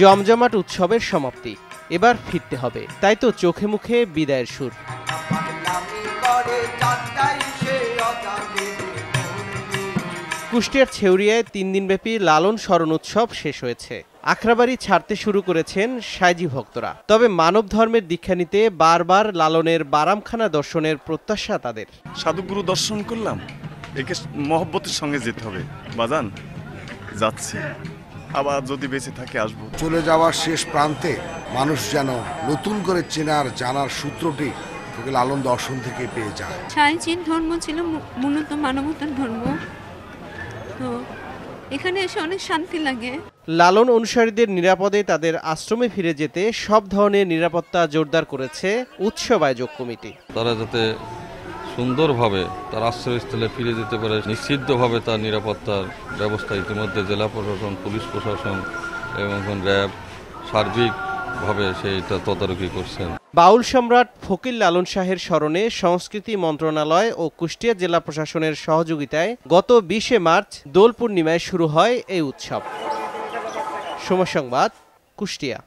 জমজমাট উৎসবের সমাপ্তি, এবার ফিরতে হবে, তাই তো চোখে মুখে বিদায়ের সুর। কুষ্টিয়ার ছেউরিয়ায় 3 দিনব্যাপী লালন স্মরণ উৎসব শেষ হয়েছে। আখড়াবাড়ি ছাড়তে শুরু করেছেন সাইজি ভক্তরা। তবে মানব ধর্মের দীক্ষা নিতে বারবার লালনের বারামখানা দর্শনের প্রত্যাশা তাদের। সাধুগুরু দর্শন করলাম, একে মহব্বতের সঙ্গে যেতে হবে বাজান, যাচ্ছি, আবার যদি বেঁচে থাকে আসবো। চলে যাওয়ার শেষ প্রান্তে মানুষ যেন নতুন করে চেনার জানার সূত্রটি তোকে লালন দর্শন থেকে পেয়ে যায়। সাইজির ধর্ম ছিল মূলত মানবতার ধর্ম, তো এখানে এসে অনেক শান্তি লাগে। লালন অনুসারীদের নিরাপদে তাদের আশ্রমে ফিরে যেতে সব ধরনের নিরাপত্তা জোরদার করেছে উৎসব আয়োজক কমিটি। তারা যাতে সুন্দরভাবে তার আশ্রয়স্থলে ফিরে যেতে পারে, নিশ্চিতভাবে তার নিরাপত্তার ব্যবস্থা ইতিমধ্যে জেলা প্রশাসন, পুলিশ প্রশাসন এবং র্যাব সার্বিকভাবে সেইটা তদারকি করছেন। বাউল সম্রাট ফকির লালন শাহের স্মরণে সংস্কৃতি মন্ত্রণালয় ও কুষ্টিয়া জেলা প্রশাসনের সহযোগিতায় গত 20 মার্চ দোল পূর্ণিমায় শুরু হয় এই উৎসব। সময় সংবাদ, কুষ্টিয়া।